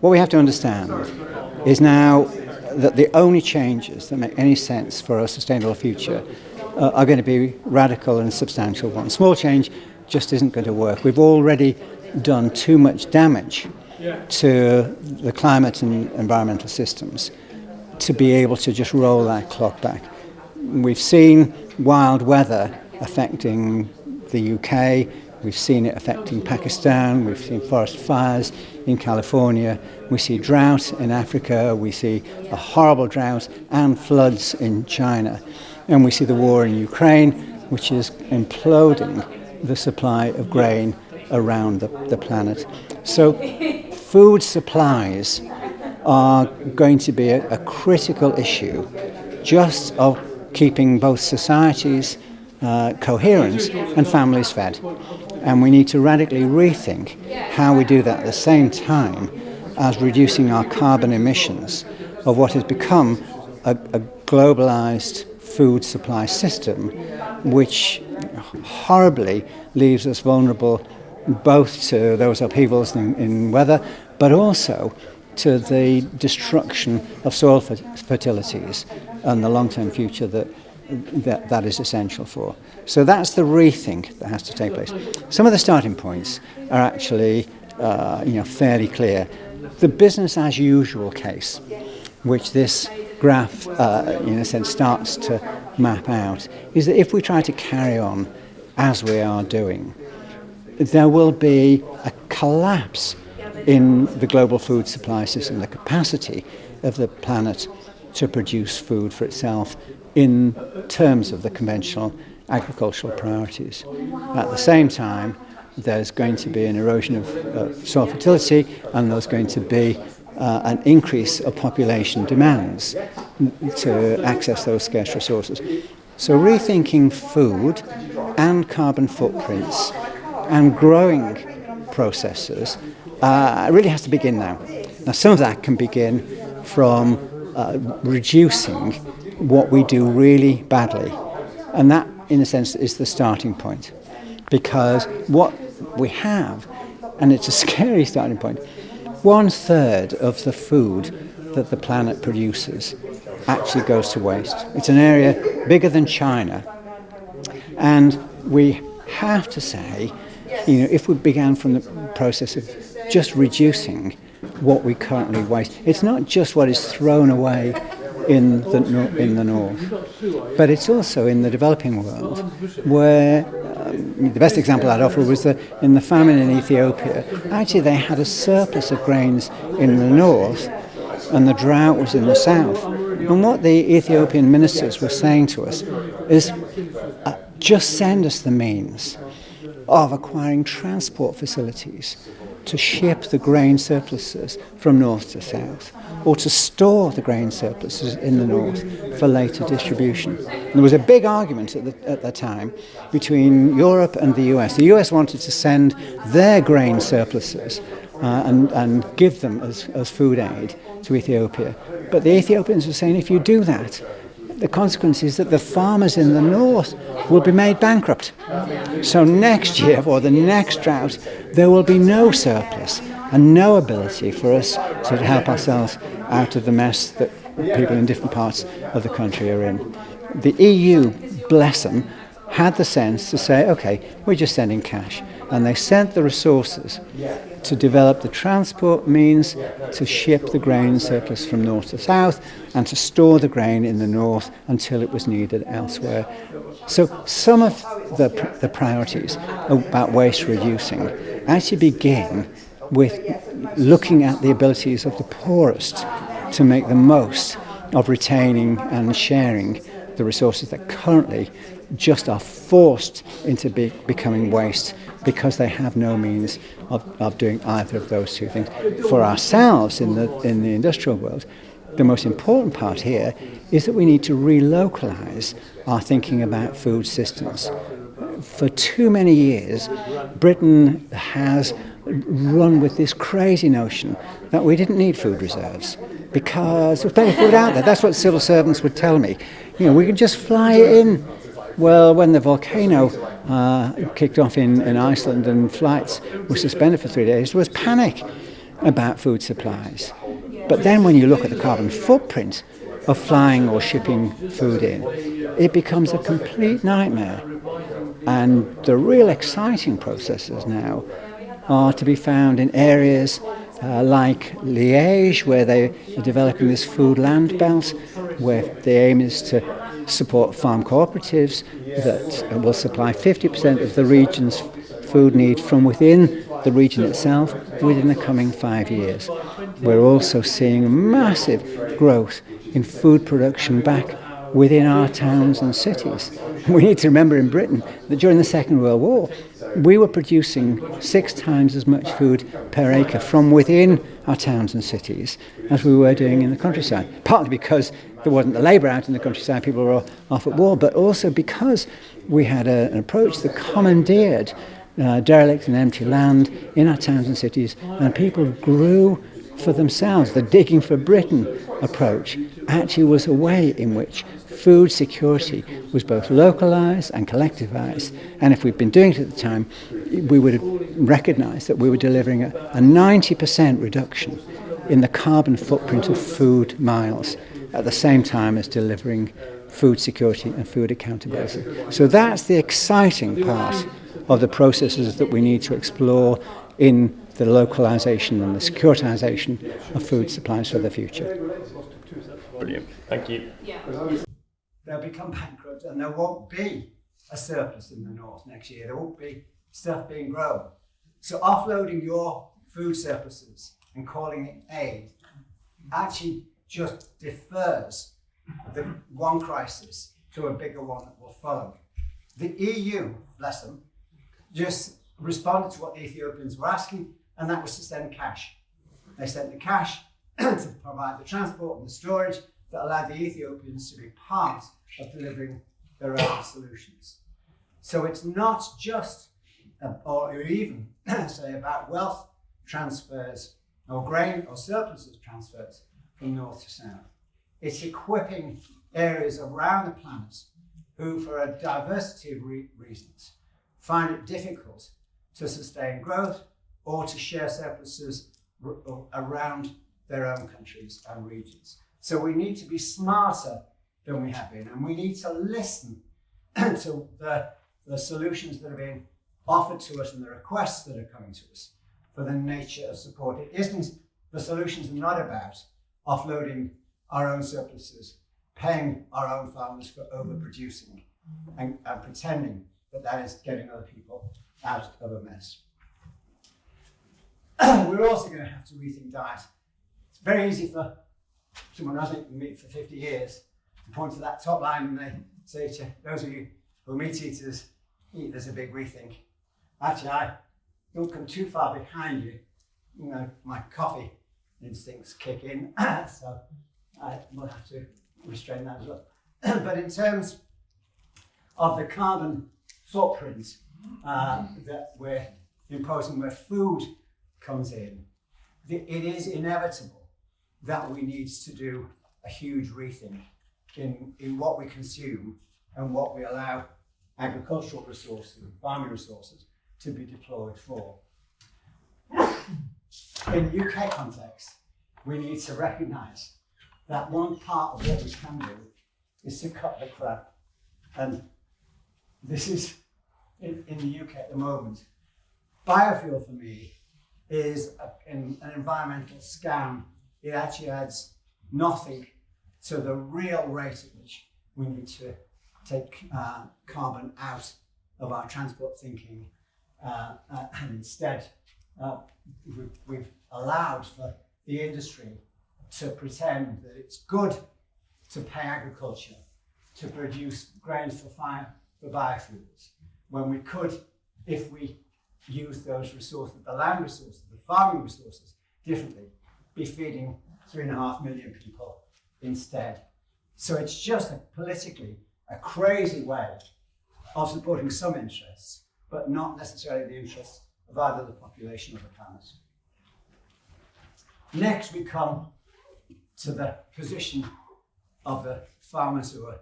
what we have to understand is now that the only changes that make any sense for a sustainable future are going to be radical and substantial ones. Small change just isn't going to work. We've already done too much damage to the climate and environmental systems to be able to just roll that clock back. We've seen wild weather affecting the UK, we've seen it affecting Pakistan, we've seen forest fires in California, we see drought in Africa, we see a horrible drought and floods in China, and we see the war in Ukraine, which is imploding the supply of grain around the planet. So food supplies are going to be a critical issue just of keeping both societies coherent and families fed. And we need to radically rethink how we do that at the same time as reducing our carbon emissions of what has become a globalised food supply system, which horribly leaves us vulnerable both to those upheavals in weather, but also to the destruction of soil fertilities and the long-term future that is essential for. So that's the rethink that has to take place. Some of the starting points are actually fairly clear. The business as usual case, which this graph in a sense starts to map out, is that if we try to carry on as we are doing, there will be a collapse in the global food supply system, the capacity of the planet to produce food for itself in terms of the conventional agricultural priorities. At the same time, there's going to be an erosion of soil fertility, and there's going to be an increase of population demands to access those scarce resources. So rethinking food and carbon footprints and growing processes really has to begin now. Now, some of that can begin from reducing what we do really badly. And that, in a sense, is the starting point. Because what we have, and it's a scary starting point, 1/3 of the food that the planet produces actually goes to waste. It's an area bigger than China. And we have to say, if we began from the process of just reducing what we currently waste, it's not just what is thrown away in the north, but it's also in the developing world, where the best example I'd offer was that in the famine in Ethiopia, actually they had a surplus of grains in the north and the drought was in the south. And what the Ethiopian ministers were saying to us is, just send us the means of acquiring transport facilities to ship the grain surpluses from north to south, or to store the grain surpluses in the north for later distribution. And there was a big argument at the time between Europe and the US. The US wanted to send their grain surpluses and give them as food aid to Ethiopia. But the Ethiopians were saying, if you do that, the consequence is that the farmers in the north will be made bankrupt. So next year, or the next drought, there will be no surplus and no ability for us to help ourselves out of the mess that people in different parts of the country are in. The EU, bless them, had the sense to say, okay, we're just sending cash. And they sent the resources to develop the transport means to ship the grain surplus from north to south and to store the grain in the north until it was needed elsewhere. So some of the priorities about waste reducing actually begin with looking at the abilities of the poorest to make the most of retaining and sharing the resources that currently just are forced into becoming waste because they have no means of doing either of those two things. For ourselves in the industrial world, the most important part here is that we need to relocalize our thinking about food systems. For too many years, Britain has run with this crazy notion that we didn't need food reserves because there's plenty of food out there. That's what civil servants would tell me. We can just fly it in. Well, when the volcano kicked off in Iceland and flights were suspended for 3 days, there was panic. about food supplies. But then when you look at the carbon footprint of flying or shipping food in, it becomes a complete nightmare. And the real exciting processes now are to be found in areas like Liège, where they are developing this food land belt, where the aim is to support farm cooperatives that will supply 50% of the region's food need from within the region itself within the coming 5 years. We're also seeing massive growth in food production back within our towns and cities. We need to remember in Britain that during the Second World War, we were producing 6 times as much food per acre from within our towns and cities as we were doing in the countryside. Partly because there wasn't the labour out in the countryside, people were off at war, but also because we had an approach that commandeered derelict and empty land in our towns and cities, and people grew for themselves. The digging for Britain approach actually was a way in which food security was both localised and collectivised. And if we'd been doing it at the time, we would have recognised that we were delivering a 90% reduction in the carbon footprint of food miles at the same time as delivering food security and food accountability. So that's the exciting part of the processes that we need to explore in the localisation and the securitisation of food supplies for the future. Brilliant, thank you. They'll become bankrupt and there won't be a surplus in the north next year. There won't be stuff being grown. So offloading your food surpluses and calling it aid actually just defers the one crisis to a bigger one that will follow. The EU, bless them, just responded to what the Ethiopians were asking, and that was to send cash. They sent the cash to provide the transport and the storage that allowed the Ethiopians to be part of delivering their own solutions. So it's not just, or even say about wealth transfers or grain or surpluses transfers from north to south. It's equipping areas around the planet who, for a diversity of reasons, find it difficult to sustain growth or to share surpluses around their own countries and regions. So we need to be smarter than we have been, and we need to listen to the solutions that are being offered to us and the requests that are coming to us for the nature of support. It isn't, the solutions are not about offloading our own surpluses, paying our own farmers for overproducing and pretending that that is getting other people out of a mess. We're also going to have to rethink diet. It's very easy for someone who hasn't eaten meat for 50 years to point to that top line and they say to those of you who are meat eaters, there's a big rethink. Actually, I don't come too far behind you. You know, my coffee instincts kick in, so I will have to restrain that as well. But in terms of the carbon footprint that we're imposing where food comes in, it is inevitable that we need to do a huge rethink in what we consume and what we allow agricultural resources and farming resources to be deployed for. In the UK context, we need to recognise that one part of what we can do is to cut the crap. And this is, in the UK at the moment, biofuel for me is an environmental scam. It actually adds nothing to the real rate at which we need to take carbon out of our transport thinking. And instead, we've allowed for the industry to pretend that it's good to pay agriculture to produce grains for biofuels, when we could, if we use those resources, the land resources, the farming resources, differently, be feeding 3.5 million people instead. So it's just politically a crazy way of supporting some interests, but not necessarily the interests of either the population or the planet. Next, we come to the position of the farmers who are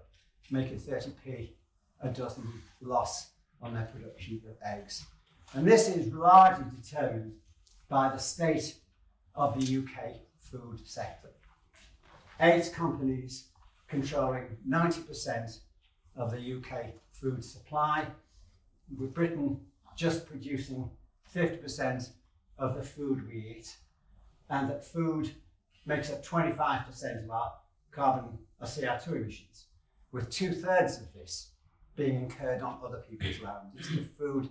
making 30p a dozen loss on their production of eggs. And this is largely determined by the state of the UK food sector. 8 companies controlling 90% of the UK food supply, with Britain just producing 50% of the food we eat, and that food makes up 25% of our carbon or CO2 emissions, with 2/3 of this being incurred on other people's land. It's the food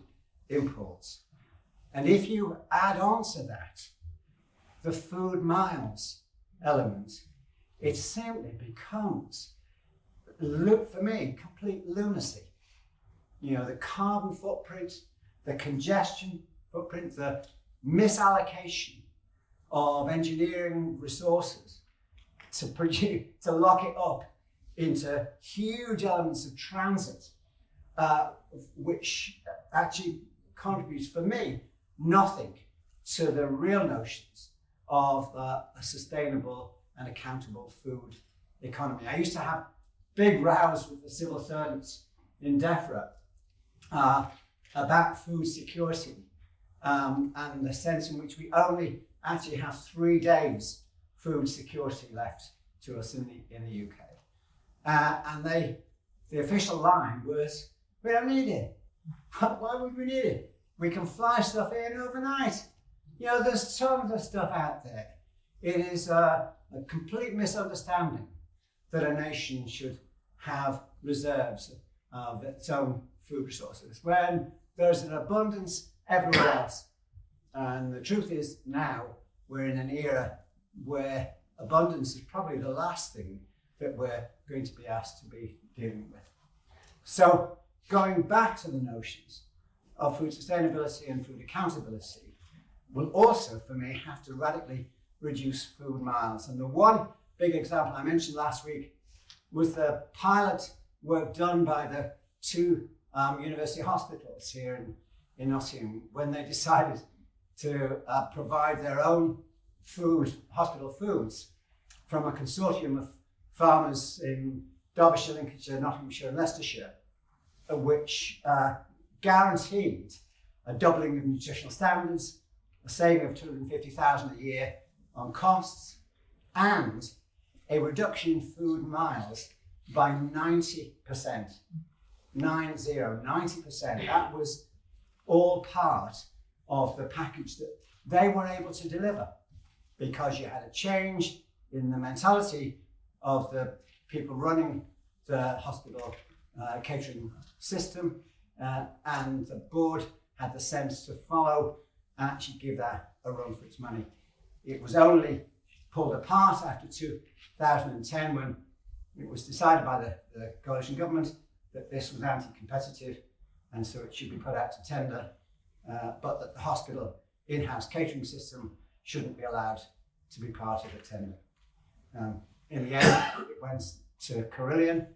imports. And if you add on to that the food miles element, it simply becomes, for me, complete lunacy. You know, the carbon footprint, the congestion footprint, the misallocation of engineering resources to lock it up into huge elements of transit, which actually contributes, for me, nothing to the real notions of a sustainable and accountable food economy. I used to have big rows with the civil servants in DEFRA about food security and the sense in which we only actually have 3 days food security left to us in the UK. And the official line was, we don't need it. Why would we need it? We can fly stuff in overnight. You know, there's tons of stuff out there. It is a complete misunderstanding that a nation should have reserves of its own food resources when there's an abundance everywhere else. And the truth is, now we're in an era where abundance is probably the last thing that we're going to be asked to be dealing with. So going back to the notions of food sustainability and food accountability will also, for me, have to radically reduce food miles. And the one big example I mentioned last week was the pilot work done by the 2 university hospitals here in Nottingham, when they decided to provide their own food, hospital foods, from a consortium of farmers in Derbyshire, Lincolnshire, Nottinghamshire and Leicestershire, which guaranteed a doubling of nutritional standards, a saving of 250,000 a year on costs, and a reduction in food miles by 90%. 90%. That was all part of the package that they were able to deliver, because you had a change in the mentality of the people running the hospital catering system, and the board had the sense to follow and actually give that a run for its money. It was only pulled apart after 2010 when it was decided by the coalition government that this was anti-competitive and so it should be put out to tender, but that the hospital in-house catering system shouldn't be allowed to be part of the tender. In the end, it went to Carillion.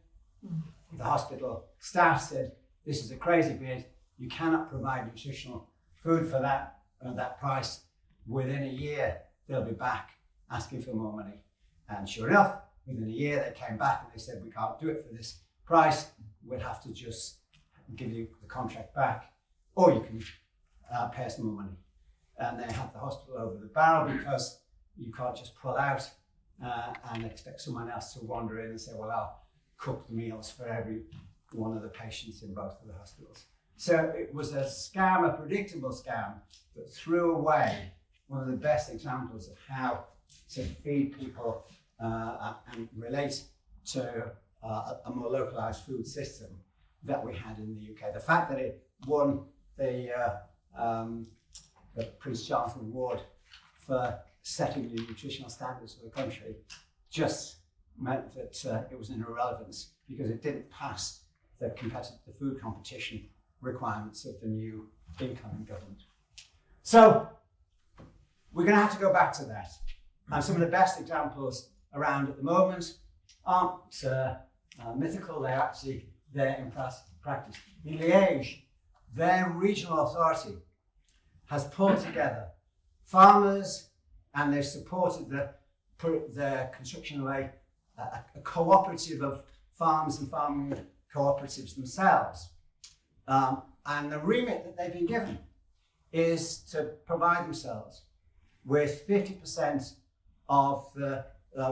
The hospital staff said, this is a crazy bid, you cannot provide nutritional food for that price. Within a year, they'll be back asking for more money. And sure enough, within a year, they came back and they said, we can't do it for this price. We'll have to just give you the contract back, or you can pay us more money. And they had the hospital over the barrel, because you can't just pull out and expect someone else to wander in and say, well, I'll cook the meals for every one of the patients in both of the hospitals. So it was a scam, a predictable scam, that threw away one of the best examples of how to feed people and relate to a more localised food system that we had in the UK. The fact that it won the Prince Charles Award for setting the nutritional standards for the country just meant that it was an irrelevance, because it didn't pass the food competition requirements of the new incoming government. So we're going to have to go back to that. And some of the best examples around at the moment aren't mythical, they're actually there in practice. In Liège, their regional authority has pulled together farmers, and they've supported the construction of a cooperative of farms and farming cooperatives themselves. And the remit that they've been given is to provide themselves with 50% of the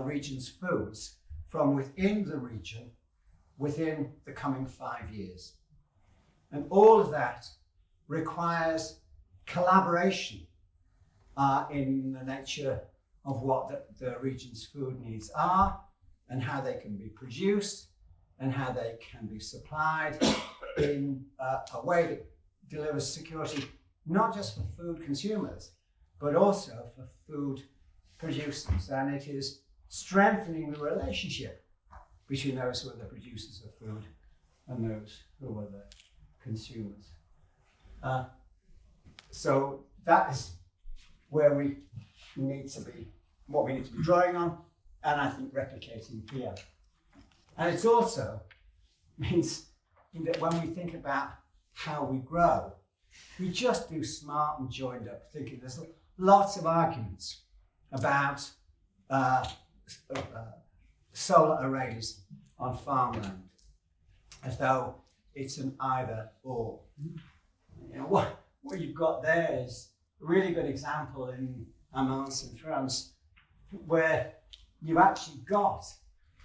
region's foods from within the region within the coming 5 years. And all of that requires collaboration in the nature of what the region's food needs are and how they can be produced and how they can be supplied in a way that delivers security, not just for food consumers, but also for food producers. And it is strengthening the relationship between those who are the producers of food and those who are the consumers. So that is where we need to be, what we need to be drawing on, and I think replicating here. And it also means that when we think about how we grow, we just do smart and joined up thinking. There's lots of arguments about solar arrays on farmland, as though it's an either or. You know, what you've got there is a really good example in Amiens in France, where you've actually got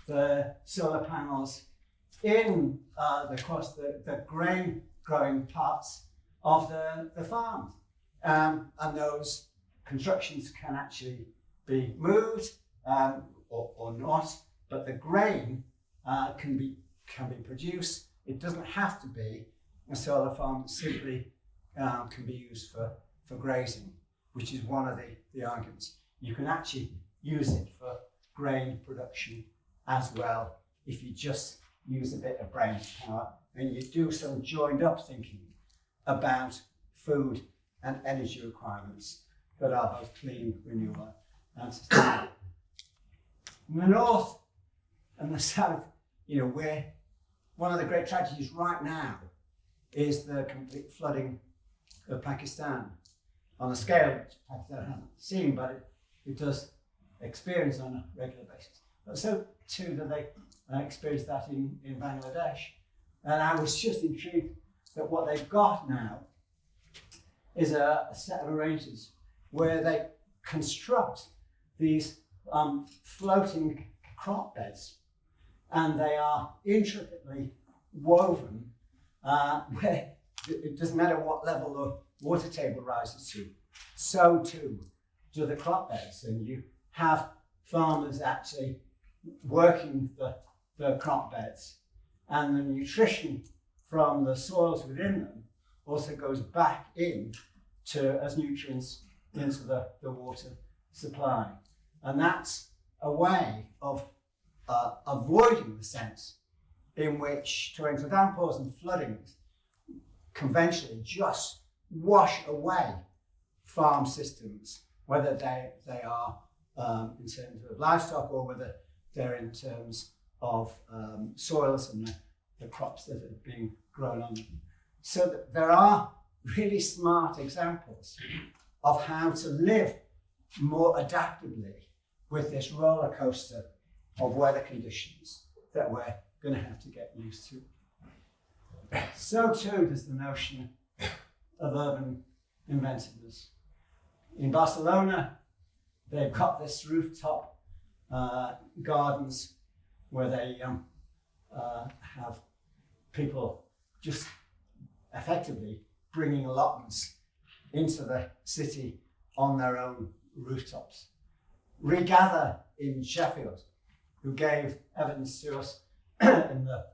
the solar panels in the grain growing parts of the farm. And those constructions can actually be moved or not, but the grain can be produced. It doesn't have to be a solar farm, it simply can be used for grazing, which is one of the arguments. You can actually use it for grain production as well if you just use a bit of brain power and you do some joined up thinking about food and energy requirements that are both clean, renewable and sustainable. In the north and the south, where one of the great tragedies right now is the complete flooding of Pakistan on a scale which Pakistan hasn't seen, but it does experience on a regular basis. But so too that they experience that in Bangladesh. And I was just intrigued that what they've got now is a set of arrangements where they construct these floating crop beds, and they are intricately woven where it doesn't matter what level the water table rises to, so too do the crop beds. And you have farmers actually working the crop beds, and the nutrition from the soils within them also goes back in as nutrients into the water supply. And that's a way of avoiding the sense in which torrential downpours and floodings conventionally just wash away farm systems, whether they are in terms of livestock or whether they're in terms of soils and the crops that are being grown on them. So that there are really smart examples of how to live more adaptably with this roller coaster of weather conditions that we're going to have to get used to. So too does the notion of urban inventiveness. In Barcelona, they've got this rooftop gardens where they have people just effectively bringing allotments into the city on their own rooftops. Regather in Sheffield, who gave evidence to us in the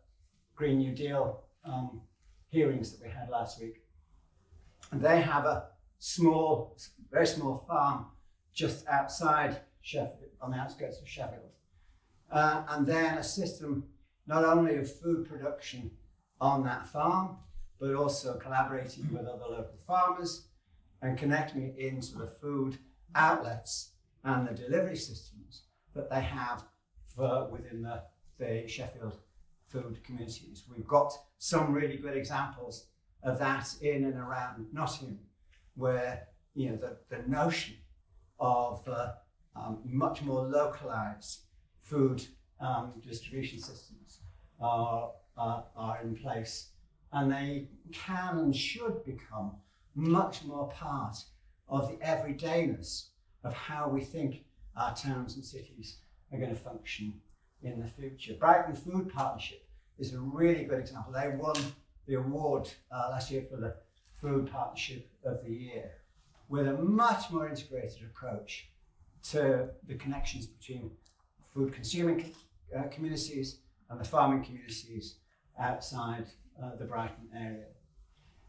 Green New Deal hearings that we had last week. And they have a very small farm just outside Sheffield, on the outskirts of Sheffield. And then a system not only of food production on that farm, but also collaborating with other local farmers and connecting it into the food outlets and the delivery systems that they have within the Sheffield food communities. We've got some really good examples of that in and around Nottingham, where the notion of much more localised food distribution systems are in place, and they can and should become much more part of the everydayness of how we think our towns and cities are going to function in the future. Brighton Food Partnership is a really good example. They won the award last year for the Food Partnership of the Year, with a much more integrated approach to the connections between food consuming communities and the farming communities outside the Brighton area.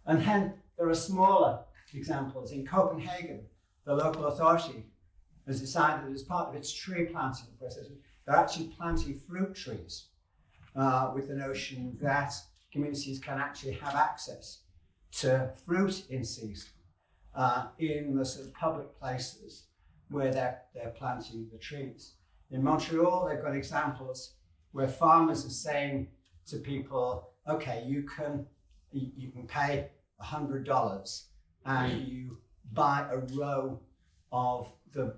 And then there are smaller examples. In Copenhagen, the local authority has decided that as part of its tree planting process, they're actually planting fruit trees with the notion that communities can actually have access to fruit in season in the sort of public places where they're planting the trees. In Montreal, they've got examples where farmers are saying to people, okay, you can pay $100 and you buy a row of the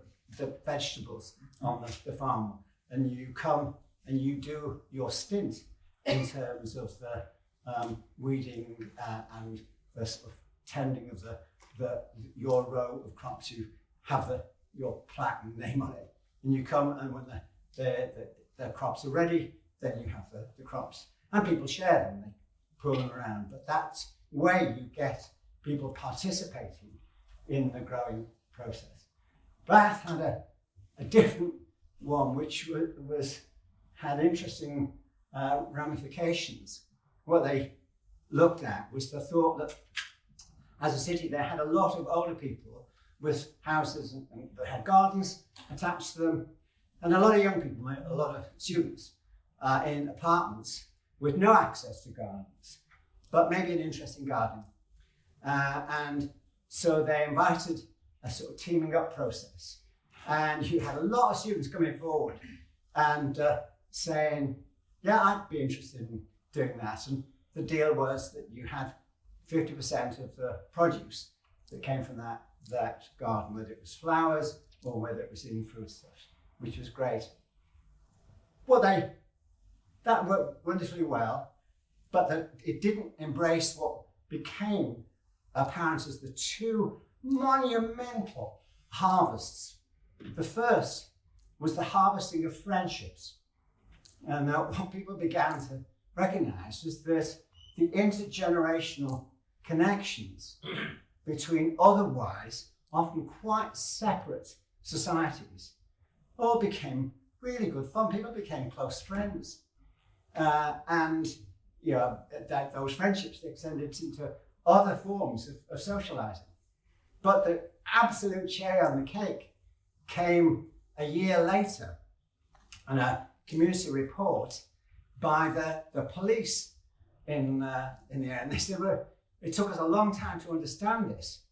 vegetables on the farm, and you come and you do your stint in terms of the weeding and the sort of tending of your row of crops. You have your plaque and name on it, and you come, and when the crops are ready, then you have the crops, and people share them, they pull them around. But that's where you get people participating in the growing process. Bath had a different one, which had interesting ramifications. What they looked at was the thought that as a city they had a lot of older people with houses and that had gardens attached to them, and a lot of young people, a lot of students in apartments with no access to gardens, but maybe an interesting garden. And so they invited a sort of teaming up process. And you had a lot of students coming forward and saying, yeah, I'd be interested in doing that. And the deal was that you had 50% of the produce that came from that garden, whether it was flowers or whether it was in foodstuffs, which was great. Well, that worked wonderfully well, but it didn't embrace what became apparent as the two monumental harvests. The first was the harvesting of friendships. And what people began to recognize was that the intergenerational connections between otherwise often quite separate societies all became really good fun. People became close friends. And those friendships extended into other forms of socializing. But the absolute cherry on the cake came a year later, and a community report by the police in the area. And they said, well, it took us a long time to understand this,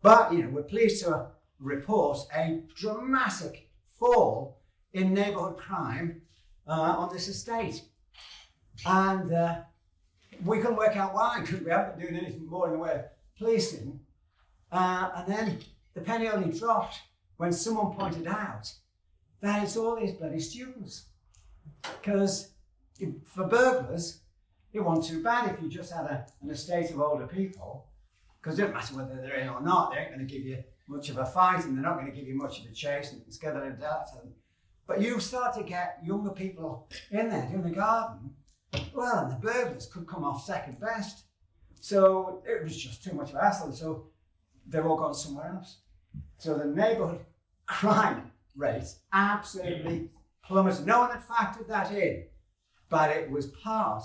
but we're pleased to report a dramatic fall in neighbourhood crime on this estate. And we couldn't work out why, because we haven't been doing anything more in the way of policing. And then the penny only dropped when someone pointed out that it's all these bloody students. Because for burglars, it wasn't too bad if you just had an estate of older people, because it doesn't matter whether they're in or not, they ain't going to give you much of a fight, and they're not going to give you much of a chase and scare them out. But you start to get younger people in there doing the garden, well, and the burglars could come off second best. So it was just too much of a hassle, so they've all gone somewhere else. So the neighbourhood crime rate absolutely plummeted. No one had factored that in, but it was part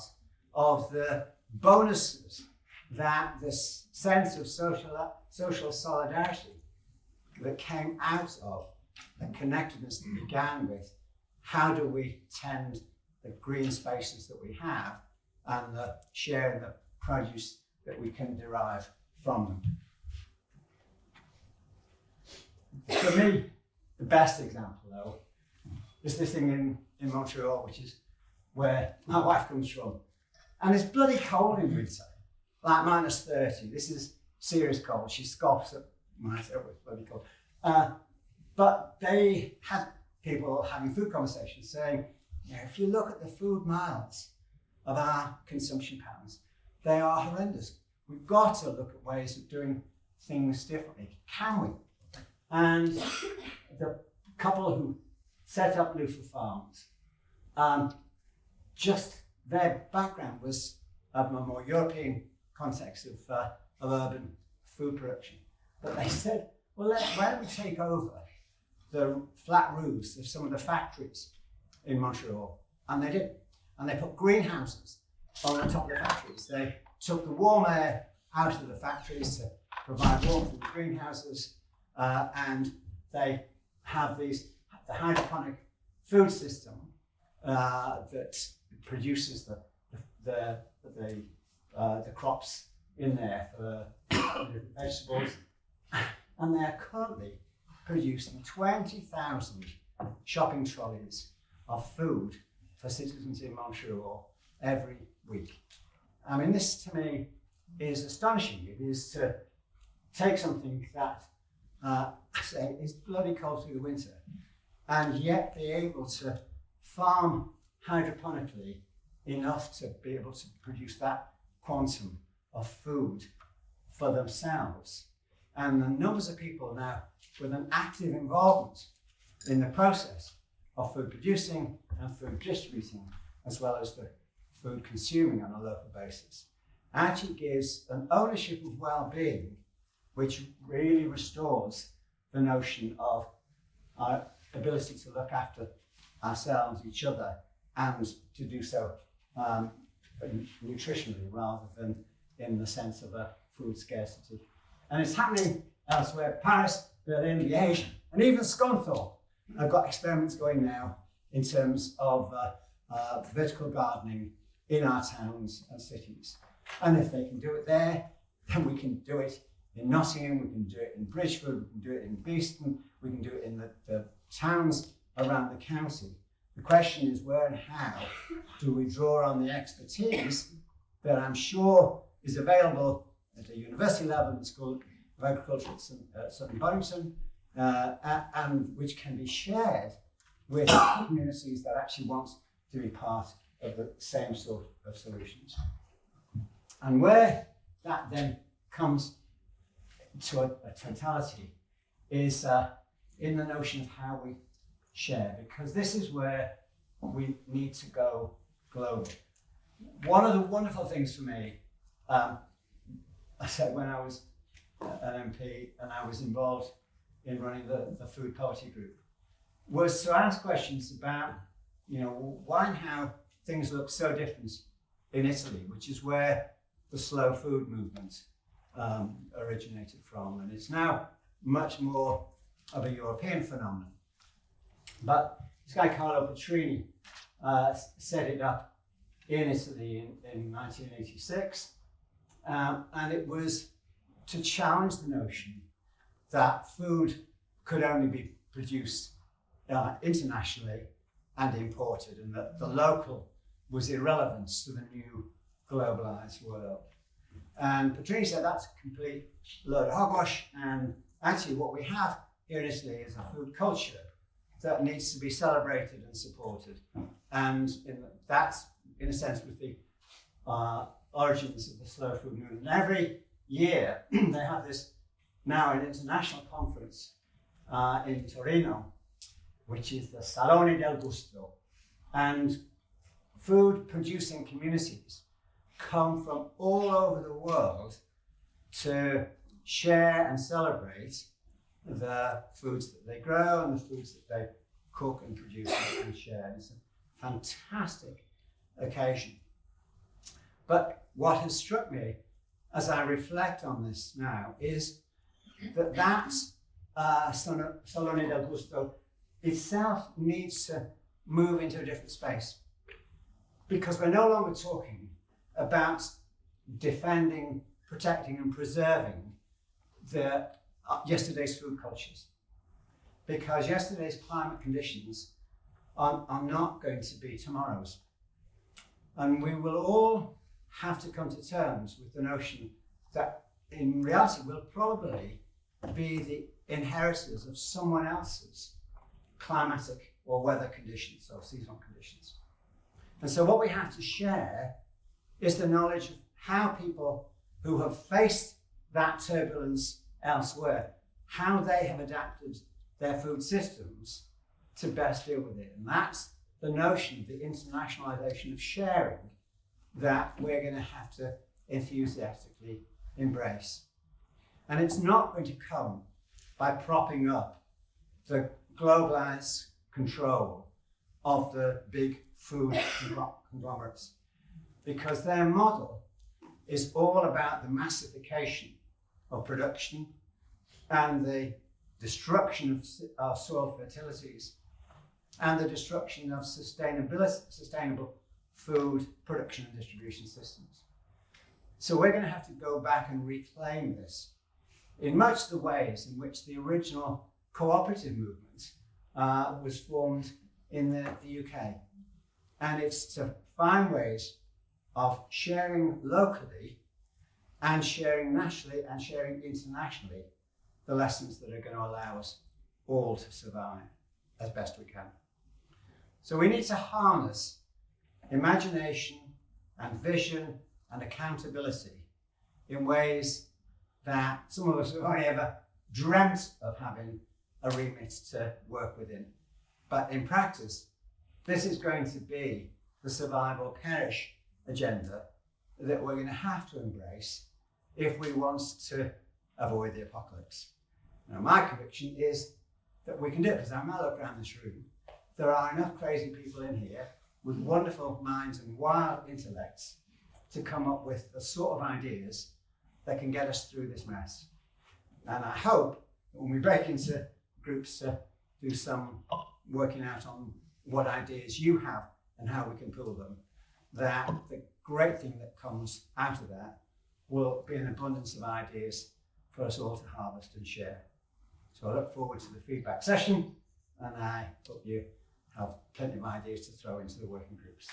of the bonuses that this sense of social solidarity that came out of the connectedness that began with how do we tend the green spaces that we have and the sharing the produce that we can derive from them. For me, the best example, though, is this thing in Montreal, which is where my wife comes from. And it's bloody cold in winter, like -30. This is serious cold. She scoffs at it was bloody cold. But they had people having food conversations saying, if you look at the food miles of our consumption patterns, they are horrendous. We've got to look at ways of doing things differently. Can we? And the couple who set up Lufa Farms, just their background was of a more European context of urban food production. But they said, well, why don't we take over the flat roofs of some of the factories in Montreal? And they did. And they put greenhouses on the top of the factories. They took the warm air out of the factories to provide warmth in the greenhouses, and they have the hydroponic food system that produces the crops in there for different vegetables. And they are currently producing 20,000 shopping trolleys of food for citizens in Montreal every week. I mean, this to me is astonishing. It is to take something that I say is bloody cold through the winter and yet be able to farm hydroponically enough to be able to produce that quantum of food for themselves. And the numbers of people now with an active involvement in the process of food producing and food distributing, as well as the food consuming on a local basis, actually gives an ownership of well-being which really restores the notion of our ability to look after ourselves, each other, and to do so nutritionally rather than in the sense of a food scarcity. And it's happening elsewhere. Paris, Berlin, Liège, and even Scunthorpe have got experiments going now in terms of vertical gardening in our towns and cities. And if they can do it there, then we can do it in Nottingham, we can do it in Bridgeford, we can do it in Beeston, we can do it in the towns around the county. The question is where and how do we draw on the expertise that I'm sure is available at a university level in the School of Agriculture at Sutton Bonington, and which can be shared with communities that actually want to be part of the same sort of solutions. And where that then comes to a totality is in the notion of how we share, because this is where we need to go global. One of the wonderful things for me, I said when I was an MP and I was involved in running the food poverty group, was to ask questions about, why and how things look so different in Italy, which is where the slow food movement originated from, and it's now much more of a European phenomenon. But this guy Carlo Petrini set it up in Italy in 1986, and it was to challenge the notion that food could only be produced internationally and imported, and that the local was irrelevant to the new globalised world. And Petrini said that's a complete load of hogwash, and actually what we have here in Italy is a food culture that needs to be celebrated and supported. And that's, in a sense, with the origins of the slow food movement. And every year they have this now an international conference in Torino, which is the Salone del Gusto. And food producing communities come from all over the world to share and celebrate the foods that they grow and the foods that they cook and produce and share. And it's a fantastic occasion. But what has struck me as I reflect on this now is that Salone del Gusto itself needs to move into a different space, because we're no longer talking about defending, protecting and preserving yesterday's food cultures, because yesterday's climate conditions are not going to be tomorrow's. And we will all have to come to terms with the notion that in reality we'll probably be the inheritors of someone else's climatic or weather conditions or seasonal conditions. And so what we have to share is the knowledge of how people who have faced that turbulence elsewhere how they have adapted their food systems to best deal with it. And that's the notion of the internationalization of sharing that we're going to have to enthusiastically embrace. And it's not going to come by propping up the globalized control of the big food conglomerates, because their model is all about the massification of production and the destruction of soil fertilities and the destruction of sustainable food production and distribution systems. So we're going to have to go back and reclaim this in much the ways in which the original cooperative movement was formed in the UK. And it's to find ways of sharing locally and sharing nationally and sharing internationally the lessons that are going to allow us all to survive as best we can. So we need to harness imagination and vision and accountability in ways that some of us have only ever dreamt of having a remit to work within. But in practice, this is going to be the survival karish agenda that we're going to have to embrace if we want to avoid the apocalypse. Now, my conviction is that we can do it, because I look around this room, there are enough crazy people in here with wonderful minds and wild intellects to come up with the sort of ideas that can get us through this mess. And I hope that when we break into groups to do some working out on what ideas you have and how we can pull them, that the great thing that comes out of that will be an abundance of ideas for us all to harvest and share. So I look forward to the feedback session, and I hope you have plenty of ideas to throw into the working groups.